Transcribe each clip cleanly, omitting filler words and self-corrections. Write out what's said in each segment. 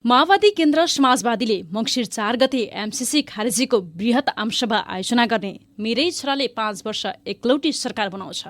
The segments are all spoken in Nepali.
माओवादी केन्द्र समाजवादीले मङ्सिर 4 गते एमसीसी खारेजीको बृहत आमसभा आयोजना गर्ने मेरै छोराले 5 वर्ष एकलौटी सरकार बनाउँछ।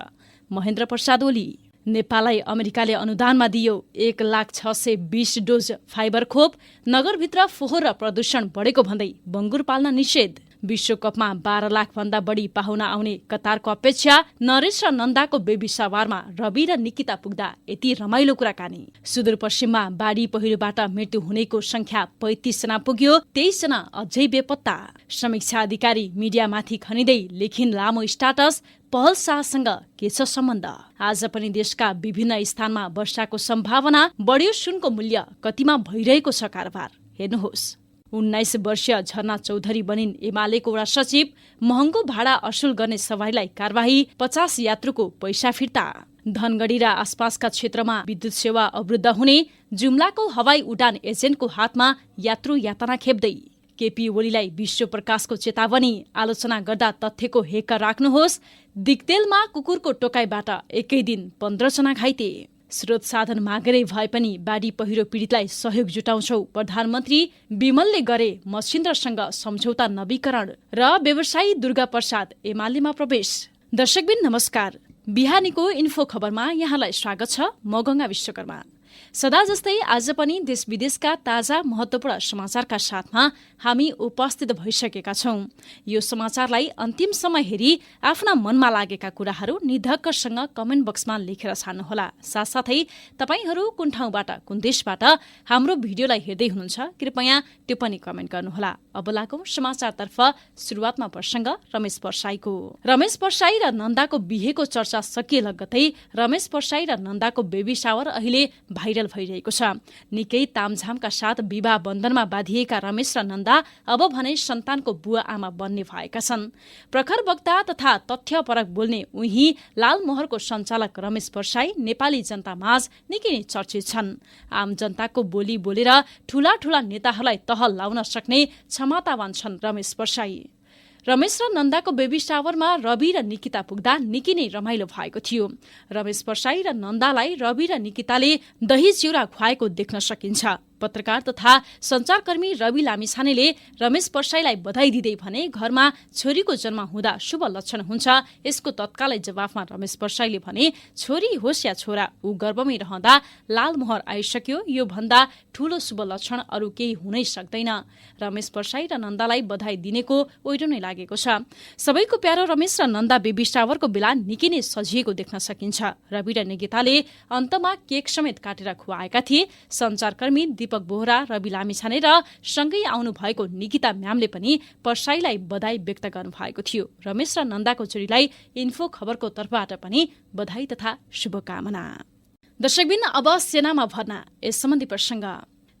महेन्द्र प्रसाद ओली। नेपाललाई अमेरिकाले अनुदानमा दियो 1,620 डोज फाइबर खोप। नगरभित्र फोहोर र प्रदूषण बढेको भन्दै बङ्गुर पाल्न निषेध। विश्वकपमा 12 लाख भन्दा बढी पाहुना आउने कतारको अपेक्षा। नरेश र नन्दाको बेबी सवारमा रवि र निकिता पुग्दा यति रमाइलो कुराकानी। सुदूरपश्चिममा बाढी पहिरोबाट मृत्यु हुनेको संख्या 35 जना पुग्यो, 23 जना अझै बेपत्ता। समीक्षा अधिकारी मिडियामाथि खनिँदै लेखिन् लामो स्टाटस। पहल शाहसँग के छ सम्बन्ध? आज पनि देशका विभिन्न स्थानमा वर्षाको सम्भावना। बढ्यो सुनको मूल्य, कतिमा भइरहेको छ कारोबार, हेर्नुहोस्। 19 वर्षीय झरना चौधरी बनिन् एमालेको वडा सचिव। महँगो भाडा असुल गर्ने सवारीलाई कारबाही। 50 यात्रुको पैसा फिर्ता। धनगढी र आसपासका क्षेत्रमा विद्युत सेवा अवरुद्ध हुने। जुम्लाको हवाई उडान एजेन्टको हातमा यात्रु यातना खेप्दै। केपी ओलीलाई विश्व प्रकाशको चेतावनी। आलोचना गर्दा तथ्यको हेक्का राख्नुहोस्। दिक्तेलमा कुकुरको टोकाइबाट एकै दिन 15 जना घाइते। स्रोत साधन मागेरै भए पनि बाढी पहिरो पीडितलाई सहयोग जुटाउँछौ, प्रधानमन्त्री विमलले गरे मसिन्द्रसँग सम्झौता नवीकरण। र व्यवसायी दुर्गा प्रसाद एमालेमा प्रवेश। दर्शकबिन नमस्कार, बिहानीको इन्फो खबरमा यहाँलाई स्वागत छ। म गंगा विश्वकर्मा। सदा जस्तै आज पनि देश विदेशका ताजा महत्वपूर्ण समाचारका साथमा हामी उपस्थित भइसकेका छौं। यो समाचारलाई अन्तिमसम्म हेरी आफ्ना मनमा लागेका कुराहरू निधक्कसँग कमेन्ट बक्समा लेखेर छाड्नुहोला। साथसाथै तपाईहरू कुन ठाउँबाट, कुन देशबाट हाम्रो भिडियोलाई हेर्दै हुनुहुन्छ, कृपया टिप्पणी कमेन्ट गर्नुहोला। अब लागौं समाचारतर्फ। सुरुवातमा प्रसंग रमेश पर्साईको। रमेश पर्साई र नन्दाको बिहेको चर्चा सकिए लगत्तै रमेश पर्साई र नन्दाको बेबी शावर अहिले भाइरल भइरहेको छ। निकै तामझामका साथ विवाह बन्धनमा बाँधिएका रमेश र नन्दा अब भने सन्तानको बुवा आमा बन्ने भएका छन्। प्रखर वक्ता तथा तथ्यपरक बोल्ने उही लालमोहरको सञ्चालक रमेश पर्साई नेपाली जनतामाझ निकै नै चर्चित छन्। आम जनताको बोली बोलेर ठूला ठूला नेताहरूलाई तह लाउन सक्ने क्षमतावान छन् रमेश पर्साई। रमेश र नन्दाको बेबी शावरमा रवि र निकिता पुग्दा निकै नै रमाइलो भएको थियो। रमेश पर्साई र नन्दालाई रवि र निकिताले दही चिउरा खुवाएको देख्न सकिन्छ। पत्रकार तथा सञ्चारकर्मी रवि लामिछानेले रमेश पर्साईलाई बधाई दिँदै भने घरमा छोरीको जन्म हुँदा शुभ लक्षण हुन्छ। यसको तत्कालै जवाफमा रमेश पर्साईले भने छोरी होस् या छोरा, ऊ गर्भमै रहँदा लालमोहर आइसक्यो, यो भन्दा ठूलो शुभ लक्षण अरू केही हुनै सक्दैन। रमेश पर्साई र नन्दालाई बधाई दिनेको ओइरो नै लागेको छ। सबैको प्यारो रमेश र नन्दा बेबी शावरको बेला निकै नै सजिएको देख्न सकिन्छ। रवि र निकिताले अन्तमा केक समेत काटेर खुवाएका थिए। सञ्चारकर्मी दीपक बोहरा, रवि लामिछाने र सँगै आउनु भएको निकिता म्यामले पनि पर्साईलाई बधाई व्यक्त गर्नु भएको थियो। रमेश र नन्दाको जोडीलाई इन्फो खबरको तर्फबाट पनि बधाई तथा शुभकामना। दर्शकबिन अब सेनामा भर्ना, यस सम्बन्धी प्रसंग।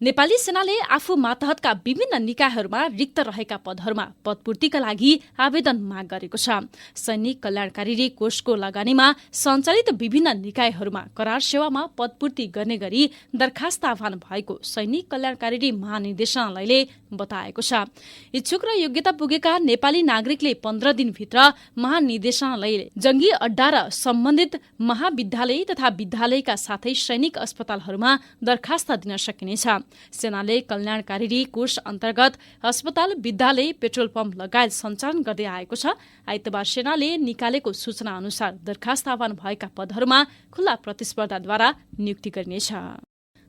नेपाली सेनाले आफू मातहतका विभिन्न निकायहरूमा रिक्त रहेका पदहरूमा पदपूर्तिका लागि आवेदन माग गरेको छ। सैनिक कल्याणकारी कोषको लगानीमा सञ्चालित विभिन्न निकायहरूमा करार सेवामा पदपूर्ति गर्ने गरी दरखास्त आह्वान भएको सैनिक कल्याणकारी महानिर्देशनालयले बताएको छ। इच्छुक र योग्यता पुगेका नेपाली नागरिकले 15 दिनभित्र महानिर्देशनालयले जंगी अड्डा र सम्बन्धित महाविद्यालय तथा विद्यालयका साथै सैनिक अस्पतालहरूमा दरखास्त दिन सकिनेछ। सेनाले कल्याणकारी कोष अन्तर्गत अस्पताल, विद्यालय, पेट्रोल पम्प लगायत सञ्चालन गर्दै आएको छ। आइतबार सेनाले निकालेको सूचना अनुसार दरखास्त आह्वान भएका पदहरूमा खुल्ला प्रतिस्पर्धाद्वारा नियुक्ति गरिनेछ।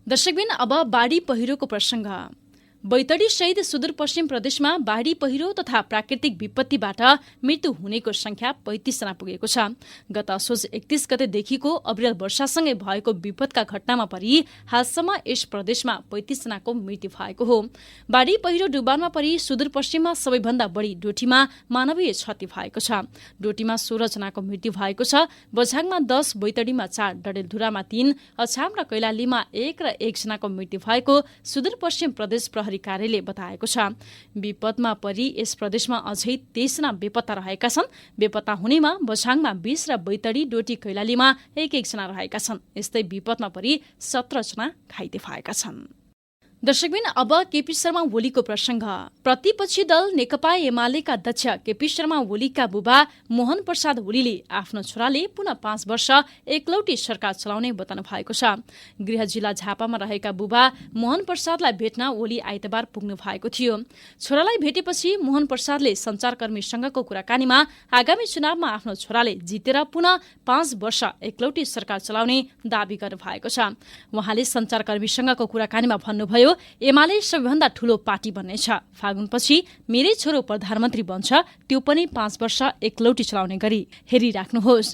दर्शकबिन अब बाढी पहिरोको प्रसंग। बैतडी सहित सुदूरपश्चिम प्रदेशमा बाढी पहिरो तथा प्राकृतिक विपत्तिबाट मृत्यु हुनेको संख्या 35 जना पुगेको छ। गत असोज 31 गतेदेखिको अविरल वर्षासँगै भएको विपदका घटनामा परि हालसम्म यस प्रदेशमा 35 जनाको मृत्यु भएको हो। बाढी पहिरो डुबानमा परि सुदूरपश्चिममा सबैभन्दा बढी डोटीमा मानवीय क्षति भएको छ। डोटीमा 16 जनाको मृत्यु भएको छ। बझाङमा 10, बैतडीमा 4, डडेलधुरामा 3, अछाम र कैलालीमा 1 र 1 जनाको मृत्यु भएको सुदूरपश्चिम प्रदेश प्रहरी कार्यालयले बताएको छ। विपदमा परि यस प्रदेशमा अझै 23 जना बेपत्ता रहेका छन्। बेपत्ता हुनेमा बझाङमा 20 र बैतडी, डोटी, कैलालीमा 1-1 जना रहेका छन्। यस्तै विपदमा परि 17 जना घाइते भएका छन्। दर्शकबिन अब केपी शर्मा ओलीको प्रसङ्ग। प्रतिपक्षी दल नेकपा एमालेका अध्यक्ष केपी शर्मा ओलीका बुबा मोहन प्रसाद ओलीले आफ्नो छोराले पुनः 5 वर्ष एकलौटी सरकार चलाउने बताउनु भएको छ। गृह जिल्ला झापामा रहेका बुबा मोहन प्रसादलाई भेट्न ओली आइतबार पुग्नु भएको थियो। छोरालाई भेटेपछि मोहन प्रसादले सञ्चारकर्मीसँगको कुराकानीमा आगामी चुनावमा आफ्नो छोराले जितेर पुनः 5 वर्ष एकलौटी सरकार चलाउने दावी गर्नु भएको छ। उहाँले सञ्चारकर्मीसँगको कुराकानीमा भन्नुभयो, एमाले सबैभन्दा ठूलो पार्टी बन्नेछ। फागुनपछि मेरै छोरो प्रधानमन्त्री बन्छ, त्यो पनि 5 वर्ष एकलौटी चलाउने गरी हेरिराख्नुहोस्।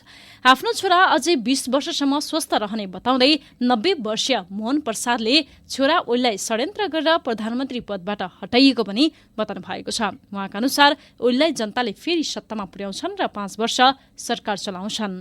आफ्नो छोरा अझै 20 वर्षसम्म स्वस्थ रहने बताउँदै 90 वर्षीय मोहन प्रसादले छोरा ओलीलाई षड्यन्त्र गरेर प्रधानमन्त्री पदबाट हटाइएको पनि बताउनु भएको छ। उहाँका अनुसार ओलीलाई जनताले फेरि सत्तामा पुर्याउँछन् र 5 वर्ष सरकार चलाउँछन्।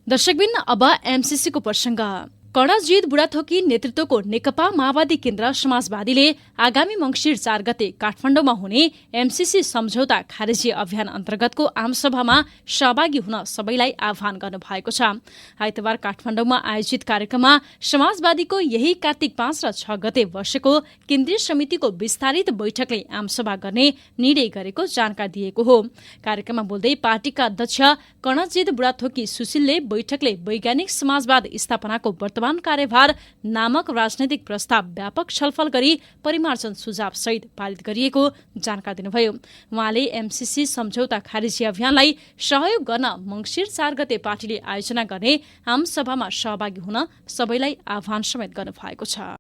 दर्शकबिन अब एमसीसीको प्रसङ्ग। कर्णजित बुढाथोकी नेतृत्वको नेकपा माओवादी केन्द्र समाजवादीले आगामी मङ्सिर 4 गते काठमाडौँमा हुने एमसीसी सम्झौता खारेजी अभियान अन्तर्गतको आमसभामा सहभागी हुन सबैलाई आह्वान गर्नु भएको छ। आइतबार काठमाडौँमा आयोजित कार्यक्रममा समाजवादीको यही कार्तिक 5 र 6 गते बसेको केन्द्रीय समितिको विस्तारित बैठकले आमसभा गर्ने निर्णय गरेको जानकारी दिएको हो। कार्यक्रममा बोल्दै पार्टीका अध्यक्ष कर्णजित बुढाथोकी सुशीलले बैठकले वैज्ञानिक समाजवाद स्थापनाको वर्तमान कार्यभार नामक राजनैतिक प्रस्ताव व्यापक छलफल गरी परिमार्जन सुझाव सहित पारित गरिएको जानकारी दिनुभयो। उहाँले एमसीसी सम्झौता खारेजी अभियानलाई सहयोग गर्न मङ्सिर 4 गते पार्टीले आयोजना गर्ने आमसभामा सहभागी हुन सबैलाई आह्वान समेत गर्नु भएको छ।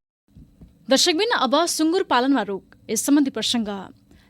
दर्शकबिन अब सुँगुर पालनमा रोक, यस सम्बन्धी प्रसङ्ग।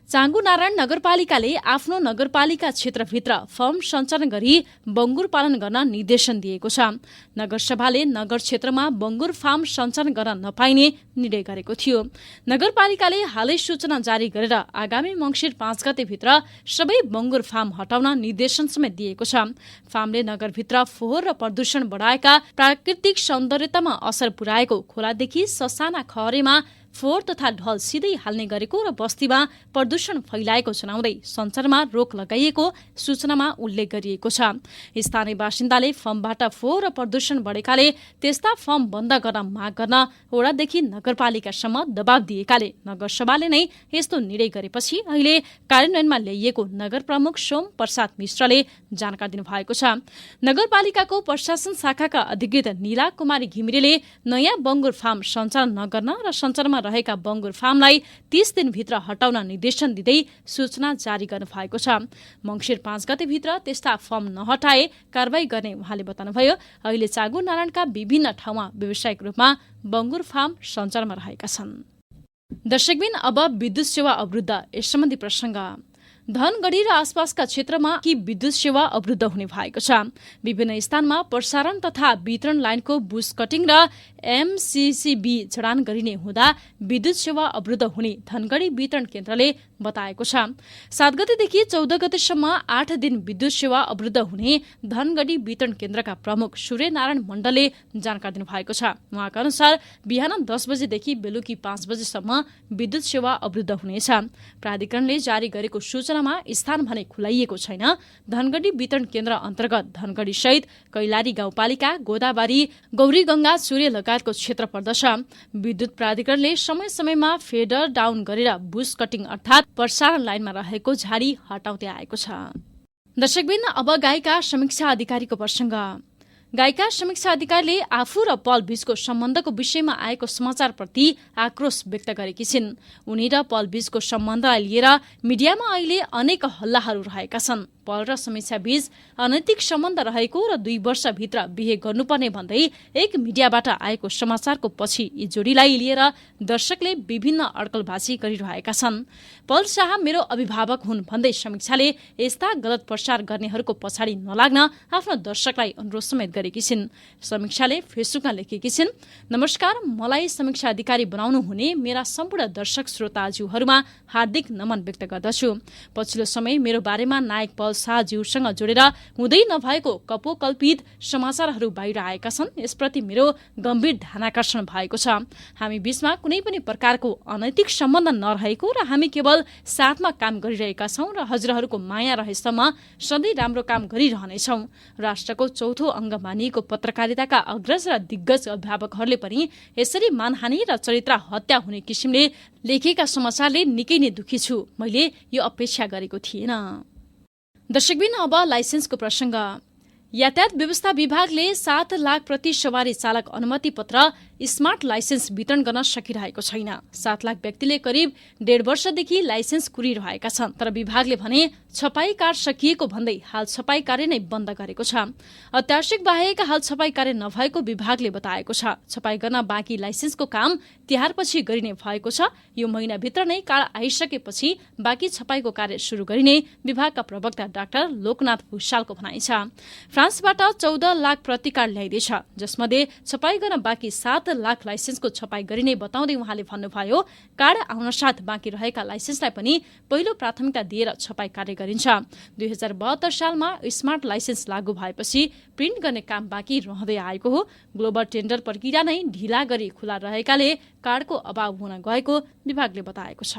चाँगु नारायण नगरपालिकाले आफ्नो नगरपालिका क्षेत्रभित्र फर्म सञ्चालन गरी बङ्गुर पालन गर्न निर्देशन दिएको छ। नगरसभाले नगर क्षेत्रमा बङ्गुर फार्म सञ्चालन गर्न नपाइने निर्णय गरेको थियो। नगरपालिकाले हालै सूचना जारी गरेर आगामी मङ्सिर 5 गतेभित्र सबै बङ्गुर फार्म हटाउन निर्देशन समेत दिएको छ। फार्मले नगरभित्र फोहोर र प्रदूषण बढाएका प्राकृतिक सौन्दर्यतामा असर पुर्याएको खोलादेखि ससाना खहरेमा फोहोर तथा ढल सिधै हाल्ने गरेको र बस्तीमा प्रदूषण फैलाएको जनाउँदै सञ्चारमा रोक लगाइएको सूचनामा उल्लेख गरिएको छ। स्थानीय बासिन्दाले फर्मबाट फोहोर र प्रदूषण बढेकाले त्यस्ता फर्म बन्द गर्न माग गर्न वडादेखि नगरपालिकासम्म दबाव दिएकाले नगरसभाले नै यस्तो निर्णय गरेपछि अहिले कार्यान्वयनमा ल्याइएको नगर प्रमुख सोम प्रसाद मिश्रले जानकारी दिनुभएको छ। नगरपालिकाको प्रशासन शाखाका अधिकृत नीला कुमारी घिमिरेले नयाँ बङ्गुर फार्म सञ्चालन नगर्न र सञ्चालनमा रहेका बङ्गुर फार्मलाई 30 दिनभित्र हटाउन निर्देशन दिँदै सूचना जारी गर्नु भएको छ। मङ्सिर 5 गतेभित्र त्यस्ता फर्म नहटाए कारवाही गर्ने उहाँले बताउनुभयो। अहिले चाँगु नारायणका विभिन्न ठाउँमा व्यावसायिक रूपमा बङ्गुर फार्म सञ्चालनमा रहेका छन्। दर्शकबिन अब विद्युत सेवा अवरुद्ध, यस सम्बन्धी प्रसङ्ग। धनगढी र आसपासका क्षेत्रमा कि विद्युत सेवा अवरुद्ध हुने भएको छ। विभिन्न स्थानमा प्रसारण तथा वितरण लाइनको बुश कटिङ र एमसीसीबी जडान गरिने हुँदा विद्युत सेवा अवरुद्ध हुने धनगढी वितरण केन्द्रले बताएको छ। 7 गतेदेखि 14 गतेसम्म 8 दिन विद्युत सेवा अवरुद्ध हुने धनगढी वितरण केन्द्रका प्रमुख सूर्य नारायण मण्डलले जानकारी दिनुभएको छ। उहाँका अनुसार बिहान 10 बजेदेखि बेलुकी 5 बजेसम्म विद्युत सेवा अवरुद्ध हुनेछ। प्राधिकरणले जारी गरेको सूचनामा स्थान भने खुलाइएको छैन। धनगढी वितरण केन्द्र अन्तर्गत धनगढी सहित कैलाली गाउँपालिका, गोदाबारी, गौरीगंगा, सूर्य लगायतको क्षेत्र पर्दछ। विद्युत प्राधिकरणले समय समयमा फेडर डाउन गरेर बुश कटिङ अर्थात् प्रसारण लाइनमा रहेको झाडी हटाउँदै आएको छ। दर्शकबिन अब गायिका समीक्षा अधिकारीको प्रसङ्ग। गायिका समीक्षा अधिकारीले आफू र पल बीचको सम्बन्धको विषयमा आएको समाचारप्रति आक्रोश व्यक्त गरेकी छिन्। उनी र पल बीचको सम्बन्धलाई लिएर मिडियामा अहिले अनेक हल्लाहरू रहेका छन्। पल र समीक्षा बीच अनैतिक सम्बन्ध रहेको र 2 वर्षभित्र बिहे गर्नुपर्ने भन्दै एक मिडियाबाट आएको समाचारको पछि यी जोडीलाई लिएर दर्शकले विभिन्न अड्कलबाजी गरिरहेका छन्। पल शाह मेरो अभिभावक हुन् भन्दै समीक्षाले यस्ता गलत प्रचार गर्नेहरूको पछाडि नलाग्न आफ्नो दर्शकलाई अनुरोध समेत गरेकी छिन्। समीक्षाले फेसबुकमा लेखेकी छिन्, नमस्कार, मलाई समीक्षा अधिकारी बनाउनु हुने मेरा सम्पूर्ण दर्शक श्रोताज्यूहरूमा हार्दिक नमन व्यक्त गर्दछु। पछिल्लो समय मेरो बारेमा नायक पल शाहज्यूसँग जोडेर हुँदै नभएको कपोकल्पित समाचारहरू बाहिर आएका छन्। यसप्रति मेरो गम्भीर ध्यानाकर्षण भएको छ। हामी बीचमा कुनै पनि प्रकारको अनैतिक सम्बन्ध नरहेको र हामी केवल साथमा काम गरिरहेका छौं र हजुरहरूको माया रहेसम्म सधैँ राम्रो काम गरिरहनेछौं। राष्ट्रको चौथो अङ्ग मानिएको पत्रकारिताका अग्रज र दिग्गज अभिभावकहरूले पनि यसरी मानहानि र चरित्र हत्या हुने किसिमले लेखेका समाचारले निकै नै दुखी छु। मैले यो अपेक्षा गरेको थिएन। दर्शकबिन अब लाइसेन्सको प्रसङ्ग। यातायात व्यवस्था विभागले 7 लाख प्रति सवारी चालक अनुमति पत्र स्मार्ट लाइसेन्स वितरण गर्न सकिरहेको छैन। 7 लाख व्यक्तिले करिब 1.5 वर्षदेखि लाइसेन्स कुरिरहेका छन्। तर विभागले भने छपाई कार्य सकिएको भन्दै हाल छपाई कार्य नै बन्द गरेको छ। अत्यावश्यक बाहेक हाल छपाई कार्य नभएको विभागले बताएको छ। छपाई गर्न बाँकी लाइसेन्सको काम तिहारपछि गरिने भएको छ। यो महिनाभित्र नै कार्ड आइसकेपछि बाँकी छपाईको कार्य सुरु गरिने विभागका प्रवक्ता डाक्टर लोकनाथ भुषालको भनाइ छ। फ्रान्सबाट 14 लाख प्रति कार्ड ल्याइदैछ, जसमध्ये छपाई गर्न बाँकी 7 लाख लाइसेन्सको छपाई गरिने बताउँदै उहाँले भन्नुभयो, कार्ड आउन साथ बाँकी रहेका लाइसेन्सलाई पनि पहिलो प्राथमिकता दिएर छपाई कार्य गरिन्छ। 2072 सालमा स्मार्ट लाइसेन्स लागू भएपछि प्रिन्ट गर्ने काम बाँकी रहँदै आएको हो। ग्लोबल टेन्डर प्रक्रिया नै ढिला गरी खुला रहेकाले कार्डको अभाव हुन गएको विभागले बताएको छ।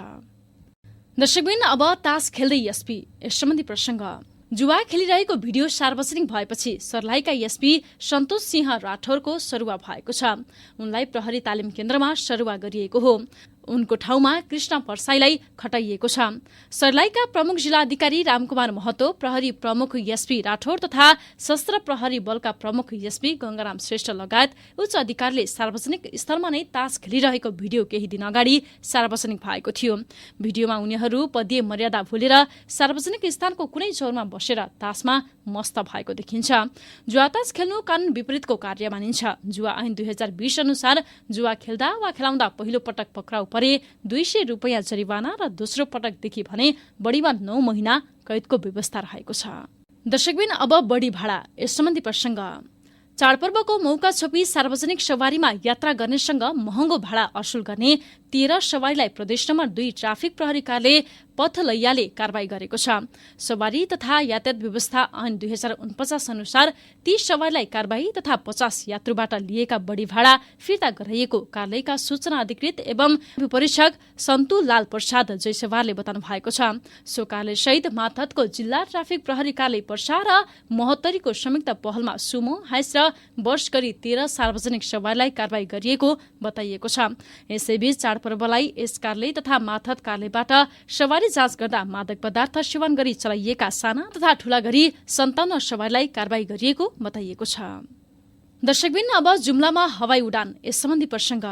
दर्शकबिन अब तास खेल्दै एसपी। यस सम्बन्धी प्रसङ्ग। जुवा खेलिरहेको भिडियो सार्वजनिक भएपछि सर्लाहीका एसपी सन्तोष सिंह राठौरको सरुवा भएको छ। उनलाई प्रहरी तालिम केन्द्रमा सरुवा गरिएको हो। उनको ठाउँमा कृष्ण परसाईलाई खटाइएको छ। सर्लाहीका प्रमुख जिल्लाधिकारी रामकुमार महतो, प्रहरी प्रमुख एसपी राठौर तथा सशस्त्र प्रहरी बलका प्रमुख एसपी गंगाराम श्रेष्ठ लगायत उच्च अधिकारीले सार्वजनिक स्थलमा नै तास खेलिरहेको भिडियो केही दिन अगाडि सार्वजनिक भएको थियो। भिडियोमा उनीहरू पदीय मर्यादा भुलेर सार्वजनिक स्थानको कुनै चौरमा बसेर तासमा मस्त भएको देखिन्छ। जुवा तास खेल्नु कानून विपरीतको कार्य मानिन्छ। जुवा ऐन 2020 अनुसार जुवा खेल्दा वा खेलाउँदा पहिलो पटक पक्राउ परे 200 रुपैयाँ जरिवाना र दोस्रो पटकदेखि भने बढीमा 9 महिना कैदको व्यवस्था रहेको छ। दर्शकबिन अब बढी भाडा। यस सम्बन्धी प्रसङ्ग। चाडपर्वको मौका छोपी सार्वजनिक सवारीमा यात्रा गर्नेसँग महँगो भाडा असुल गर्ने 13 सवारीलाई प्रदेश नम्बर 2 ट्राफिक प्रहरी कार्यालय पथलैयाले कारवाही गरेको छ। सवारी तथा यातायात व्यवस्था ऐन 2049 अनुसार 30 सवारीलाई कारवाही तथा 50 यात्रुबाट लिएका बढी भाडा फिर्ता गराइएको कार्यालयका सूचना अधिकृत एवं परीक्षक सन्तु लाल प्रसाद जयसवारले बताउनु भएको छ। सो कार्यालयसहित मातहतको जिल्ला ट्राफिक प्रहरी कार्यालय पर्सा र महोत्तरीको संयुक्त पहलमा सुमो, हाइस र बस गरी 13 सार्वजनिक सवारीलाई कारवाही गरिएको बताइएको छ। यसैबीच चाडपर्वलाई यस कार्यालय तथा मातहत कार्यालयबाट सवारी जाँच गर्दा मादक पदार्थ सेवन गरी चलाइएका साना तथा ठूला गरी 57 सवारीलाई कारवाही गरिएको बताइएको छ। दर्शकबिन अब जुम्लामा हवाई उडान। यस सम्बन्धी प्रसङ्ग।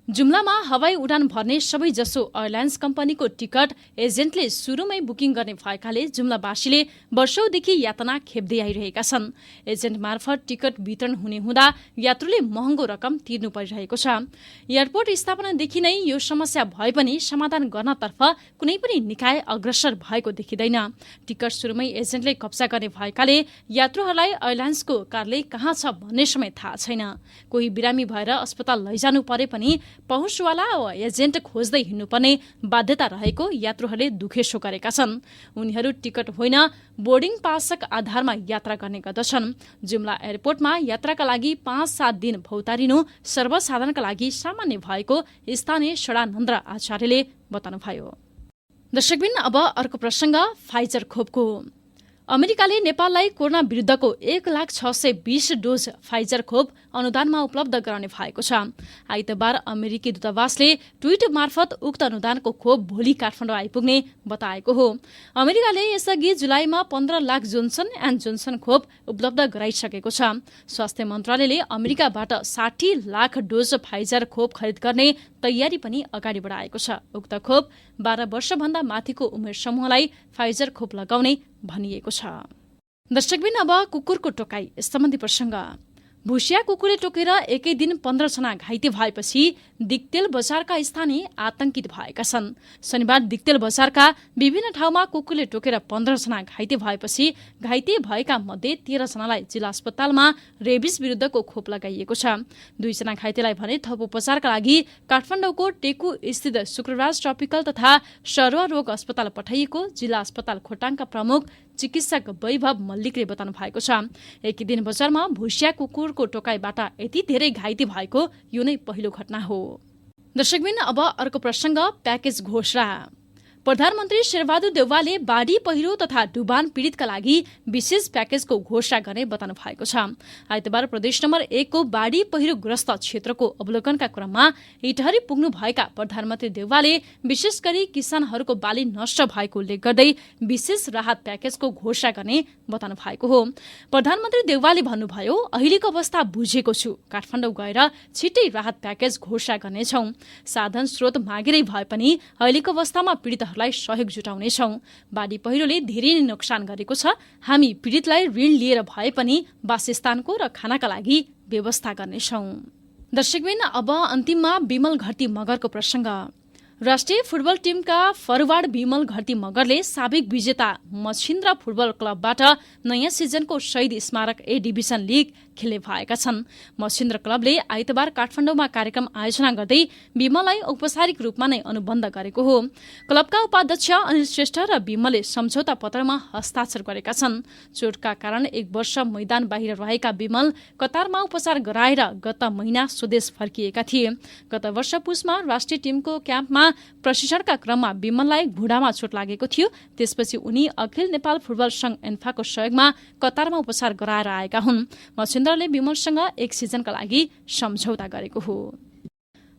जुम्लामा हवाई उडान भर्ने सबै जसो एयरलाइन्स कम्पनीको टिकट एजेन्टले सुरुमै बुकिङ गर्ने भएकाले जुम्लावासीले वर्षौंदेखि यातना खेप्दै आइरहेका छन्। एजेन्ट मार्फत टिकट वितरण हुने हुँदा यात्रुले महँगो रकम तिर्नु परिरहेको छ। एयरपोर्ट स्थापनादेखि नै यो समस्या भए पनि समाधान गर्नतर्फ कुनै पनि निकाय अग्रसर भएको देखिँदैन। टिकट सुरुमै एजेन्टले कब्जा गर्ने भएकाले यात्रुहरूलाई एयरलाइन्सको कार्यालय कहाँ छ भन्ने समय थाहा छैन। कोही बिरामी भएर अस्पताल लैजानु परे पनि पहुँचवाला वा एजेन्ट खोज्दै हिँड्नुपर्ने बाध्यता रहेको यात्रुहरूले दुखेसो गरेका छन्। उनीहरू टिकट होइन बोर्डिङ पासक आधारमा यात्रा गर्ने गर्दछन्। जुम्ला एयरपोर्टमा यात्राका लागि 5-7 दिन भौतारिनु सर्वसाधारणका लागि सामान्य भएको स्थानीय सडानन्द आचार्यले बताउनुभयो। दर्शकबिन अब अर्को प्रसङ्ग। फाइजर खोपको। अमेरिकाले नेपाललाई कोरोना विरुद्धको 1,620 डोज फाइजर खोप अनुदानमा उपलब्ध गराउने भएको छ। आइतबार अमेरिकी दूतावासले ट्वीट मार्फत उक्त अनुदानको खोप भोलि काठमाडौँ आइपुग्ने बताएको हो। अमेरिकाले यसअघि जुलाईमा 15 लाख जोन्सन एन्ड जोन्सन खोप उपलब्ध गराइसकेको छ। स्वास्थ्य मन्त्रालयले अमेरिकाबाट 60 लाख डोज फाइजर खोप खरिद गर्ने तयारी पनि अगाडि बढाएको छ। उक्त खोप 12 वर्षभन्दा माथिको उमेर समूहलाई फाइजर खोप लगाउने भनिएको छ। दर्शकबिन अब कुकुरको टोकाई। यस सम्बन्धी प्रसङ्ग। भुसिया कुकुरले टोकेर एकै दिन 15 जना घाइते भएपछि दिक्तेल बजारका स्थानीय आतंकित भएका छन्। शनिबार दिक्तेल बजारका विभिन्न ठाउँमा कुकुरले टोकेर 15 जना घाइते भएपछि घाइते भएका मध्ये 13 जनालाई जिल्ला अस्पतालमा रेबिस विरुद्धको खोप लगाइएको छ। 2 जना घाइतेलाई भने थप उपचारका लागि काठमाडौँको टेकु स्थित शुक्रराज ट्रपिकल तथा सरुवा रोग अस्पताल पठाइएको जिल्ला अस्पताल खोटाङका प्रमुख चिकित्सक वैभव मल्लिकले बताउनु भएको छ। एकै दिन बजारमा भुसिया कुकुरको टोकाइबाट यति धेरै घाइते भएको यो नै पहिलो घटना हो। दर्शकबिन अब अर्को प्रसङ्ग प्याकेज घोषणा। प्रधानमन्त्री शेरबहादुर देउवाले बाढी पहिरो तथा डुबान पीडितका लागि विशेष प्याकेजको घोषणा गर्ने बताउनु भएको छ। आइतबार प्रदेश नम्बर 1 को बाढी पहिरोग्रस्त क्षेत्रको अवलोकनका क्रममा इटहरी पुग्नु भएका प्रधानमन्त्री देउवाले विशेष गरी किसानहरूको बाली नष्ट भएको उल्लेख गर्दै विशेष राहत प्याकेजको घोषणा गर्ने बताउनु भएको हो। प्रधानमन्त्री देउवाले भन्नुभयो, अहिलेको अवस्था बुझेको छु, काठमाडौँ गएर छिट्टै राहत प्याकेज घोषणा गर्नेछौं। साधन स्रोत मागेरै भए पनि अहिलेको अवस्थामा पीडित सहयोग जुटाउनेछौं। बाढी पहिरोले धेरै नै नोक्सान गरेको छ। हामी पीडितलाई ऋण लिएर भए पनि वासस्थानको र खानाका लागि व्यवस्था गर्नेछौं। दर्शकबिन अब अन्तिममा विमल घरती मगरको प्रसङ्ग। राष्ट्रिय फुटबल टिमका फरवार्ड विमल घरती मगरले साबिक विजेता मछिन्द्रा फुटबल क्लबबाट नयाँ सिजनको शहीद स्मारक ए डिभिजन लिग खेल्ने भएका छन्। मछिन्द्र क्लबले आइतबार काठमाडौँमा कार्यक्रम आयोजना गर्दै विमललाई औपचारिक रूपमा नै अनुबन्ध गरेको हो। क्लबका उपाध्यक्ष अनिल श्रेष्ठ र विमलले सम्झौता पत्रमा हस्ताक्षर गरेका छन्। चोटका कारण 1 वर्ष मैदान बाहिर रहेका विमल कतारमा उपचार गराएर गत महिना स्वदेश फर्किएका थिए। गत वर्ष पुसमा राष्ट्रिय टिमको क्याम्पमा प्रशिक्षणका क्रममा विमललाई घुँडामा चोट लागेको थियो। त्यसपछि उनी अखिल नेपाल फुटबल संघ एन्फाको सहयोगमा कतारमा उपचार गराएर आएका हुन्। मछिन्द्रले विमलसँग 1 सिजनका लागि सम्झौता गरेको हो।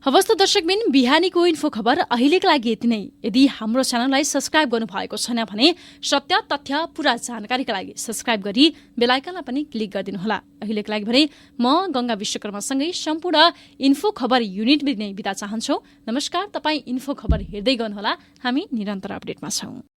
हवस् त दर्शकबिन, बिहानीको इन्फो खबर अहिलेका लागि यति नै। यदि हाम्रो च्यानललाई सब्स्क्राइब गर्नुभएको छैन भने सत्य तथ्य पूरा जानकारीका लागि सब्स्क्राइब गरी बेल आइकनलाई पनि क्लिक गरिदिनुहोला। अहिलेका लागि भने म गंगा विश्वकर्मासँगै सम्पूर्ण इन्फो खबर युनिट नै बिदा चाहन्छौ। नमस्कार। तपाईँ इन्फो खबर हेर्दै गर्नुहोला। हामी निरन्तर अपडेटमा छौं।